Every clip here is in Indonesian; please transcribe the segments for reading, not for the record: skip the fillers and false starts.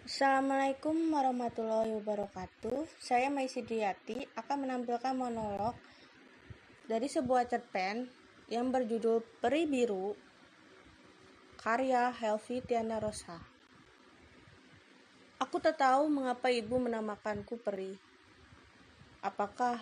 Assalamualaikum warahmatullahi wabarakatuh. Saya Maisi Diyati akan menampilkan monolog dari sebuah cerpen yang berjudul Peri Biru, karya Helvi Tiana Rosa. Aku tak tahu mengapa ibu menamakanku peri. Apakah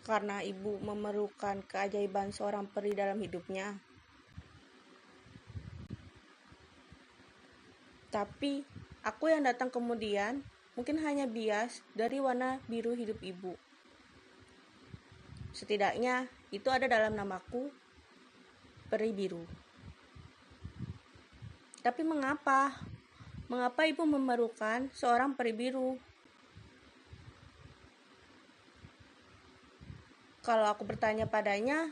karena ibu memerlukan keajaiban seorang peri dalam hidupnya? Tapi aku yang datang kemudian mungkin hanya bias dari warna biru hidup ibu. Setidaknya itu ada dalam namaku, Peri Biru. Tapi mengapa? Mengapa ibu memerlukan seorang peri biru? Kalau aku bertanya padanya,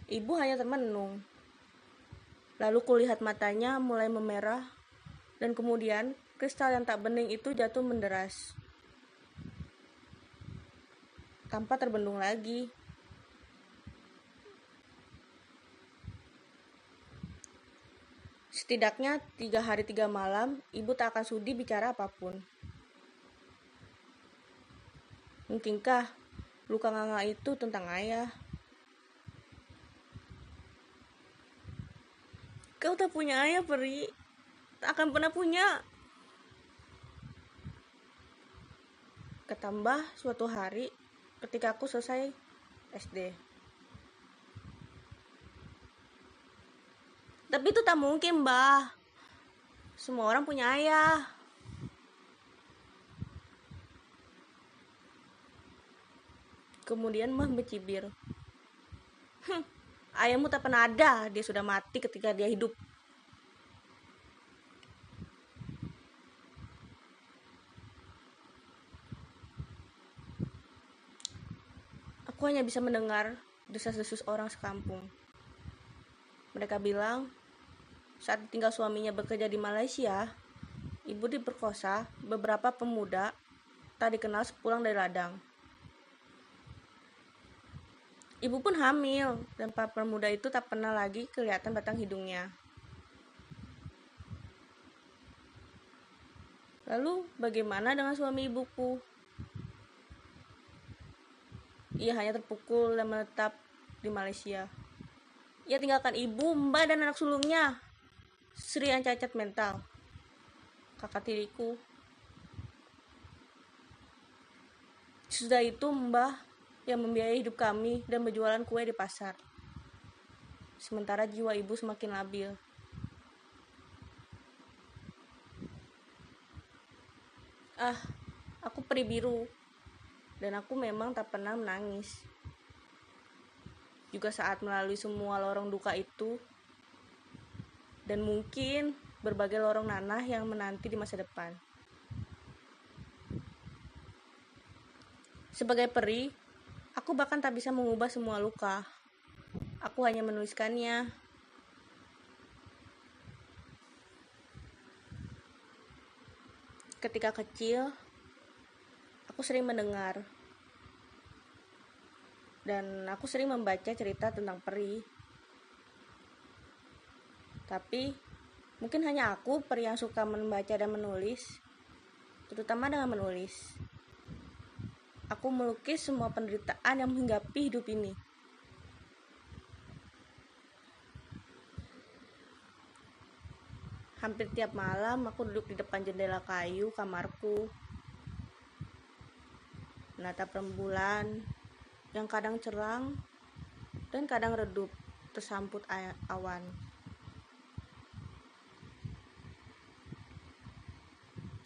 ibu hanya termenung. Lalu kulihat matanya mulai memerah, dan kemudian kristal yang tak bening itu jatuh menderas, tanpa terbendung lagi. Setidaknya 3 hari 3 malam, ibu tak akan sudi bicara apapun. Mungkinkah luka nganga itu tentang ayah? Kau tak punya ayah, Peri. Tak akan pernah punya. Ketambah suatu hari ketika aku selesai SD. Tapi itu tak mungkin, Mbah. Semua orang punya ayah. Kemudian Mbah bercibir. Ayahmu tak pernah ada, dia sudah mati ketika dia hidup. Aku hanya bisa mendengar desas-desus orang sekampung. Mereka bilang, saat tinggal suaminya bekerja di Malaysia, ibu diperkosa beberapa pemuda tak dikenal sepulang dari ladang. Ibu pun hamil, dan para pemuda itu tak pernah lagi kelihatan batang hidungnya. Lalu bagaimana dengan suami ibuku? Ia hanya terpukul dan menetap di Malaysia. Ia tinggalkan ibu, mbak, dan anak sulungnya, Sri yang cacat mental, kakak tiriku. Sudah itu mbah yang membiayai hidup kami dan berjualan kue di pasar. Sementara jiwa ibu semakin labil. Aku peri biru, dan aku memang tak pernah menangis. Juga saat melalui semua lorong duka itu, dan mungkin berbagai lorong nanah yang menanti di masa depan. Sebagai peri, aku bahkan tak bisa mengubah semua luka. Aku hanya menuliskannya. Ketika kecil, aku sering mendengar dan aku sering membaca cerita tentang peri. Tapi mungkin hanya aku peri yang suka membaca dan menulis, terutama dengan menulis. Aku melukis semua penderitaan yang menghinggapi hidup ini. Hampir tiap malam aku duduk di depan jendela kayu kamarku, menatap rembulan yang kadang cerang dan kadang redup tersamput awan.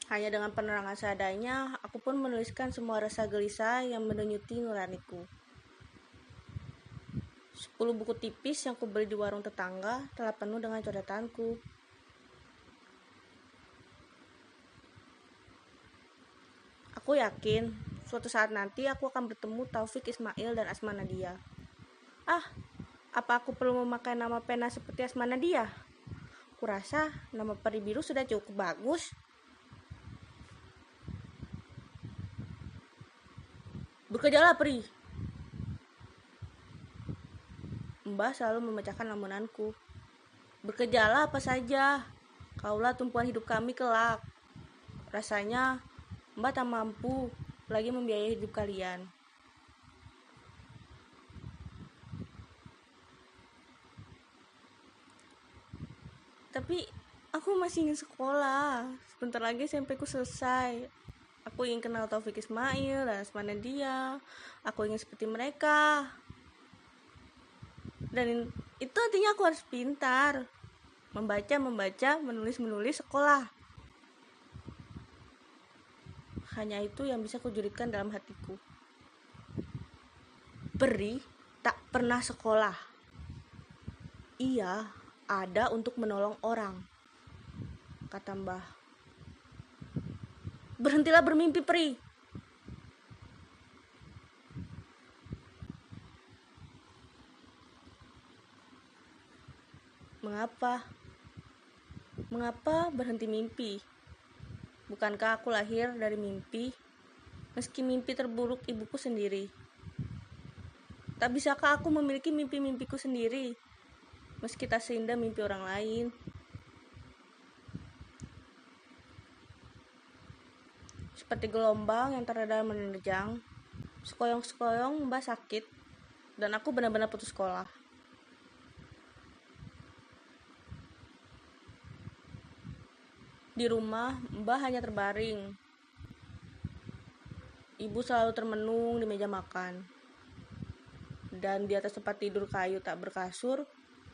Hanya dengan penerangan seadanya, aku pun menuliskan semua rasa gelisah yang mendenyuti nuraniku. 10 buku tipis yang kubeli di warung tetangga telah penuh dengan coretanku. Aku yakin suatu saat nanti aku akan bertemu Taufik Ismail dan Asma Nadia. Apa aku perlu memakai nama pena seperti Asma Nadia? Kurasa nama Peri Biru sudah cukup bagus. Bekerjalah, Peri. Mbah selalu memecahkan lamunanku. Bekerjalah apa saja. Kaulah tumpuan hidup kami kelak. Rasanya Mbak tak mampu lagi membiayai hidup kalian. Tapi aku masih ingin sekolah. Sebentar lagi SMP ku selesai. Aku ingin kenal Taufik Ismail dan Asma Nadia. Aku ingin seperti mereka. Dan itu artinya aku harus pintar. Membaca, menulis, sekolah. Hanya itu yang bisa kujuritkan dalam hatiku. Peri tak pernah sekolah. Ia ada untuk menolong orang, kata Mbah. Berhentilah bermimpi, Peri. Mengapa berhenti mimpi? Bukankah aku lahir dari mimpi, meski mimpi terburuk ibuku sendiri? Tak bisakah aku memiliki mimpi-mimpiku sendiri, meski tak seindah mimpi orang lain? Seperti gelombang yang terkadang menerjang, sekoyong-sekoyong Mbak sakit, dan aku benar-benar putus sekolah. Di rumah, Mbak hanya terbaring. Ibu selalu termenung di meja makan. Dan di atas tempat tidur kayu tak berkasur,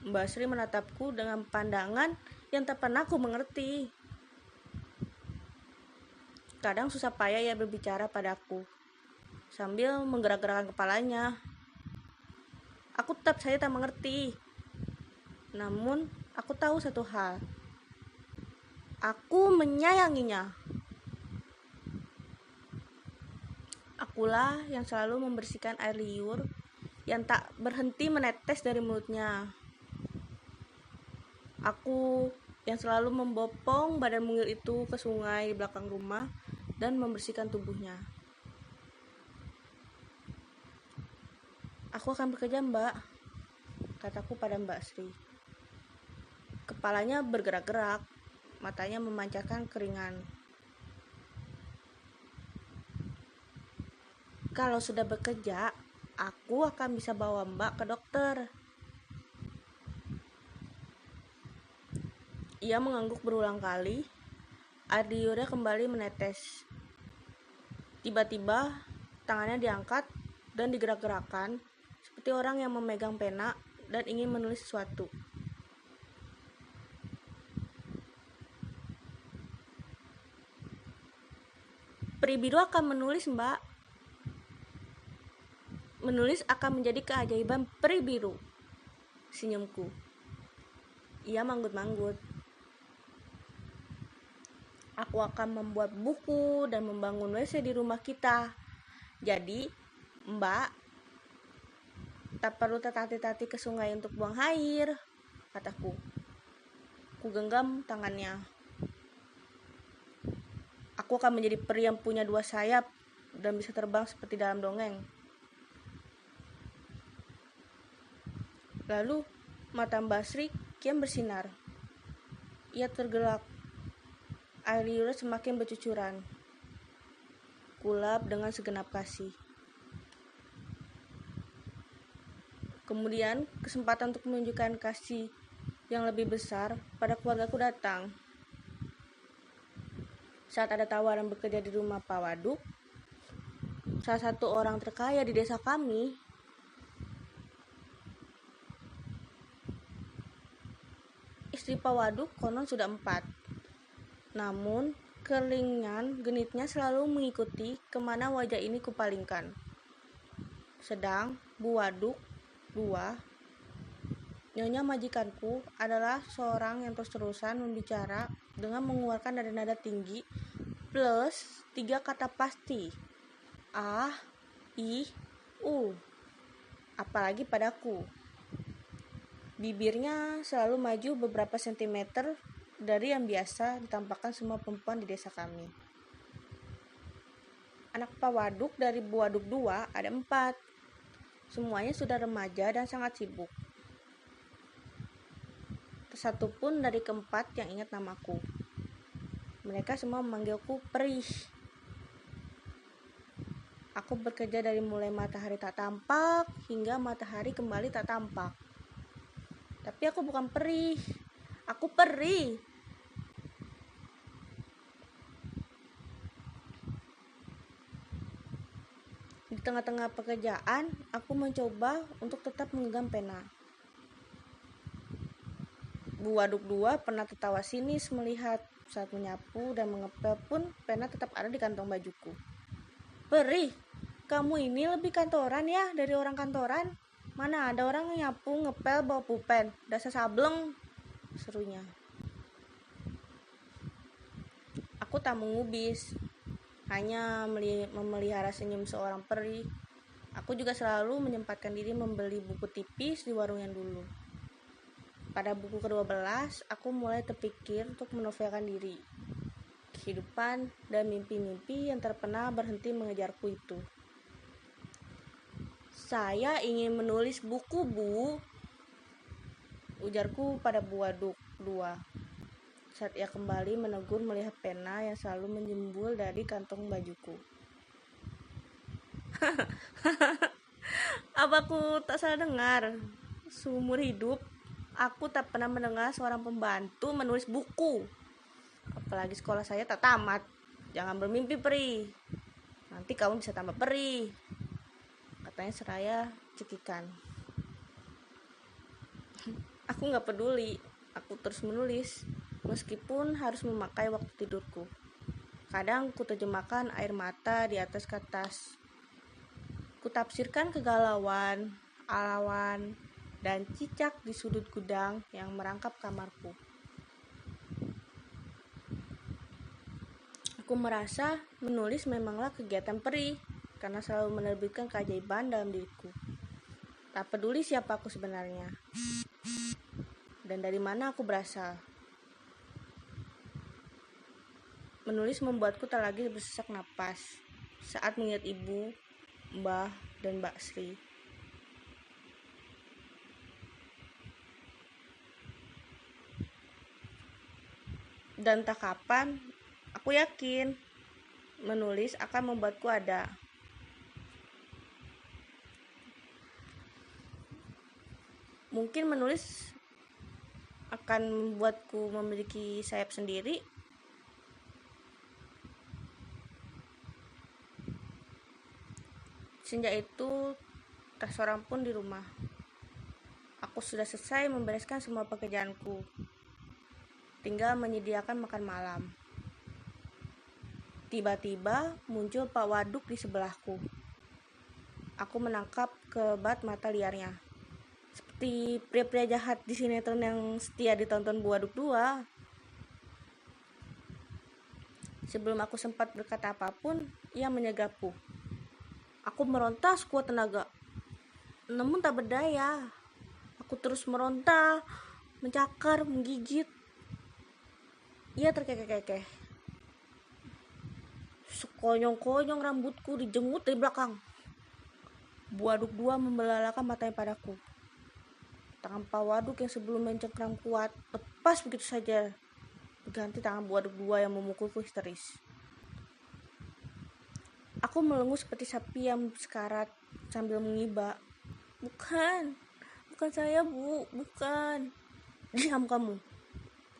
Mbak Sri menatapku dengan pandangan yang tak pernah aku mengerti. Kadang susah payah ia berbicara padaku, sambil menggerak-gerakkan kepalanya. Aku tetap saja tak mengerti. Namun, aku tahu satu hal. Aku menyayanginya. Akulah yang selalu membersihkan air liur yang tak berhenti menetes dari mulutnya. Aku yang selalu membopong badan mungil itu ke sungai di belakang rumah dan membersihkan tubuhnya. Aku akan bekerja, Mbak, kataku pada Mbak Sri. Kepalanya bergerak-gerak, matanya memancarkan keringan. Kalau sudah bekerja, aku akan bisa bawa Mbak ke dokter. Ia mengangguk berulang kali. Air liurnya kembali menetes. Tiba-tiba, tangannya diangkat dan digerak-gerakkan seperti orang yang memegang pena dan ingin menulis sesuatu. Peri biru akan menulis, Mbak. Menulis akan menjadi keajaiban peri biru, senyumku. Ia manggut-manggut. Aku akan membuat buku dan membangun WC di rumah kita. Jadi, Mbak, tak perlu tertatih-tatih ke sungai untuk buang air, kataku. Ku genggam tangannya. Aku akan menjadi peri yang punya 2 sayap dan bisa terbang seperti dalam dongeng. Lalu, mata Mbak Sri kian bersinar. Ia tergelak. Air liurnya semakin bercucuran. Kulap dengan segenap kasih. Kemudian, kesempatan untuk menunjukkan kasih yang lebih besar pada keluargaku datang. Saat ada tawaran bekerja di rumah Pak Waduk, salah satu orang terkaya di desa kami, istri Pak Waduk konon sudah 4. Namun, kelingan genitnya selalu mengikuti kemana wajah ini kupalingkan. Sedang Bu Waduk 2, nyonya majikanku, adalah seorang yang terus-terusan membicara dengan mengeluarkan nada-nada tinggi plus 3 kata pasti. Ah, ih, apalagi padaku. Bibirnya selalu maju beberapa sentimeter dari yang biasa ditampakkan semua perempuan di desa kami. Anak Pak Waduk dari Bu Waduk 2 ada 4. Semuanya sudah remaja dan sangat sibuk. Tak satu pun dari keempat yang ingat namaku. Mereka semua memanggilku perih. Aku bekerja dari mulai matahari tak tampak hingga matahari kembali tak tampak. Tapi aku bukan perih. Aku perih. Di tengah-tengah pekerjaan, aku mencoba untuk tetap menggenggam pena. Bu Waduk 2 pernah tertawa sinis melihat saat menyapu dan mengepel pun pena tetap ada di kantong bajuku. Perih, kamu ini lebih kantoran ya dari orang kantoran. Mana ada orang nyapu ngepel bawa pulpen, dasar sableng, serunya. Aku tak mengubis, hanya memelihara senyum seorang peri. Aku juga selalu menyempatkan diri membeli buku tipis di warung yang dulu. Pada buku ke-12, aku mulai terpikir untuk menovelkan diri. Kehidupan dan mimpi-mimpi yang terpena berhenti mengejarku itu. Saya ingin menulis buku, Bu, ujarku pada Bu Waduk 2. Saat ia kembali menegur melihat pena yang selalu menjembul dari kantong bajuku. Apa aku tak salah dengar? Seumur hidup, aku tak pernah mendengar seorang pembantu menulis buku. Apalagi sekolah saya tak tamat. Jangan bermimpi, peri. Nanti kamu bisa tambah peri, katanya seraya cekikan. Aku gak peduli. Aku terus menulis, meskipun harus memakai waktu tidurku. Kadang ku terjemahkan air mata di atas kertas. Kutafsirkan kegalauan, alauan, dan cicak di sudut gudang yang merangkap kamarku. Aku merasa menulis memanglah kegiatan peri, karena selalu menerbitkan keajaiban dalam diriku. Tak peduli siapa aku sebenarnya, dan dari mana aku berasal. Menulis membuatku tak lagi bersesak napas saat mengingat ibu, mbah, dan Mbak Sri. Dan tak kapan, aku yakin menulis akan membuatku ada. Mungkin menulis akan membuatku memiliki sayap sendiri. Sejak itu, tak seorang pun di rumah. Aku sudah selesai membereskan semua pekerjaanku. Tinggal menyediakan makan malam. Tiba-tiba muncul Pak Waduk di sebelahku. Aku menangkap kelebat mata liarnya. Seperti pria-pria jahat di sinetron yang setia ditonton Bu Waduk 2. Sebelum aku sempat berkata apapun, ia menyegapku. Aku meronta sekuat tenaga. Namun tak berdaya. Aku terus meronta, mencakar, menggigit. Ia terkekeh-kekeh. Sekonyong-konyong rambutku dijenggut dari belakang. Bu Waduk 2 membelalakan matanya padaku. Tangan Pak Waduk yang sebelumnya mencengkram kuat lepas begitu saja, berganti tangan Bu Waduk 2 yang memukulku histeris. Aku melengus seperti sapi yang sekarat sambil mengiba. Bukan saya, Bu, bukan. Diam kamu.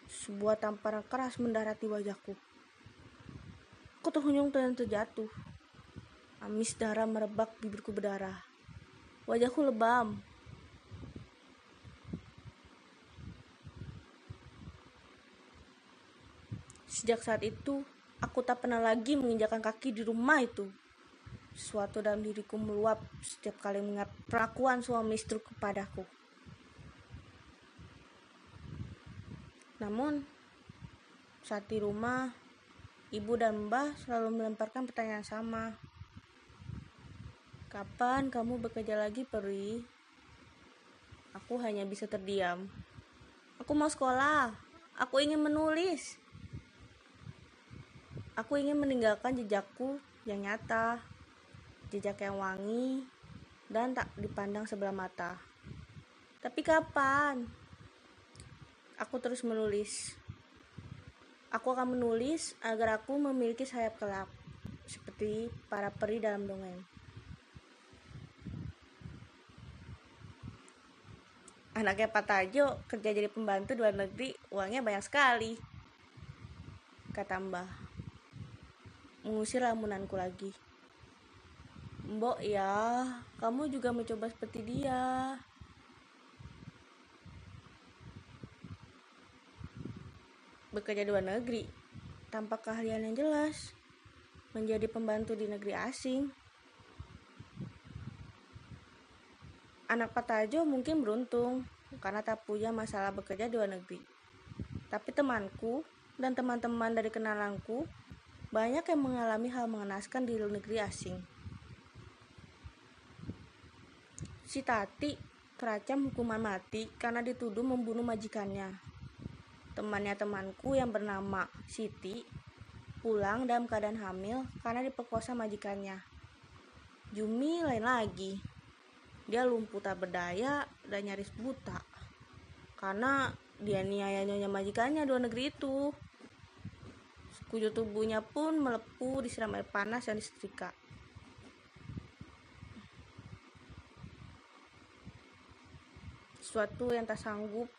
Sebuah tamparan keras mendarat di wajahku. Aku terhuyung dan terjatuh. Amis darah merebak, bibirku berdarah. Wajahku lebam. Sejak saat itu, aku tak pernah lagi menginjakkan kaki di rumah itu. Sesuatu dalam diriku meluap setiap kali mengingat perlakuan suami istriku kepadaku. Namun, saat di rumah, ibu dan mbah selalu melemparkan pertanyaan sama. Kapan kamu bekerja lagi, Peri? Aku hanya bisa terdiam. Aku mau sekolah. Aku ingin menulis. Aku ingin meninggalkan jejakku yang nyata, jejak yang wangi, dan tak dipandang sebelah mata. Tapi kapan? Aku terus menulis. Aku akan menulis agar aku memiliki sayap kelap, seperti para peri dalam dongeng. Anaknya Pak Tajo kerja jadi pembantu di luar negeri, uangnya banyak sekali, kata Mbah, mengusir lamunanku lagi. Mbok ya, kamu juga mencoba seperti dia. Bekerja di luar negeri tanpa keahlian yang jelas, menjadi pembantu di negeri asing. Anak Pak Tajo mungkin beruntung karena tak punya masalah bekerja di luar negeri. Tapi temanku dan teman-teman dari kenalanku banyak yang mengalami hal mengenaskan di negeri asing. Si Tati terancam hukuman mati karena dituduh membunuh majikannya. Temannya temanku yang bernama Siti pulang dalam keadaan hamil karena diperkosa majikannya. Jumi lain lagi. Dia lumpuh tak berdaya dan nyaris buta karena dia niaya nyonya majikannya di luar negeri itu. Sekujur tubuhnya pun melepuh disiram air panas yang disetrika. Sesuatu yang tak sanggup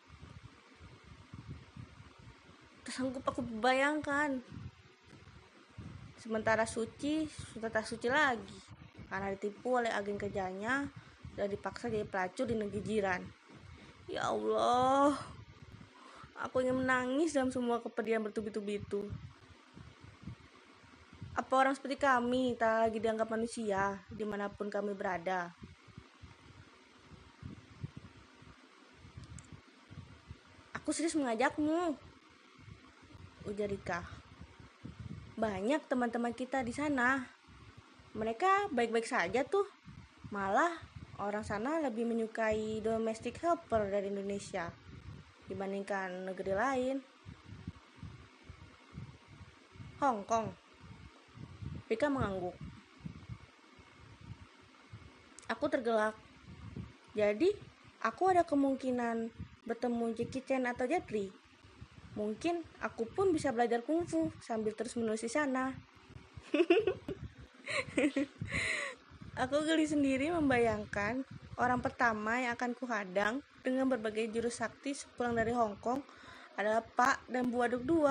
aku bayangkan. Sementara Suci sudah tak suci lagi karena ditipu oleh agen kerjanya dan dipaksa jadi pelacur di negeri jiran. Ya Allah, aku ingin menangis dalam semua kepedihan bertubi-tubi itu. Apa orang seperti kami tak lagi dianggap manusia dimanapun kami berada? Aku serius mengajakmu, ujar Rika. Banyak teman-teman kita di sana. Mereka baik-baik saja tuh. Malah orang sana lebih menyukai domestic helper dari Indonesia dibandingkan negeri lain. Hong Kong. Rika mengangguk. Aku tergelak. Jadi, aku ada kemungkinan bertemu Jackie Chan atau Jet Li. Mungkin aku pun bisa belajar kungfu sambil terus menulis di sana. Aku geli sendiri membayangkan orang pertama yang akan kuhadang dengan berbagai jurus sakti sepulang dari Hong Kong adalah Pak dan Bu Aduk II.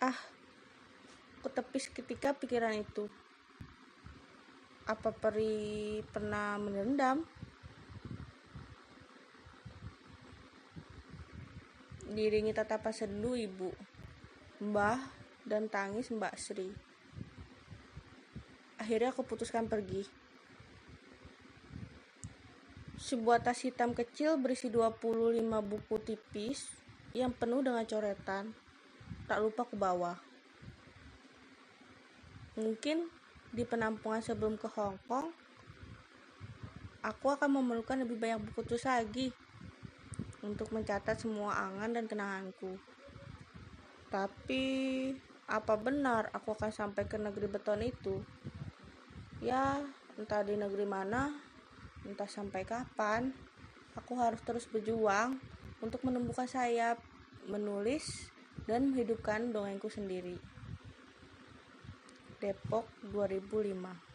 Aku tepis ketika pikiran itu. Apa peri pernah menendam? Diiringi tatapan sendu ibu, Mbah, dan tangis Mbak Sri. Akhirnya aku putuskan pergi. Sebuah tas hitam kecil berisi 25 buku tipis yang penuh dengan coretan. Tak lupa ke bawah. Mungkin di penampungan sebelum ke Hong Kong, aku akan memerlukan lebih banyak buku tulis lagi untuk mencatat semua angan dan kenanganku. Tapi, apa benar aku akan sampai ke negeri beton itu? Ya, entah di negeri mana, entah sampai kapan, aku harus terus berjuang untuk menumbuhkan sayap, menulis, dan menghidupkan dongengku sendiri. Depok 2005.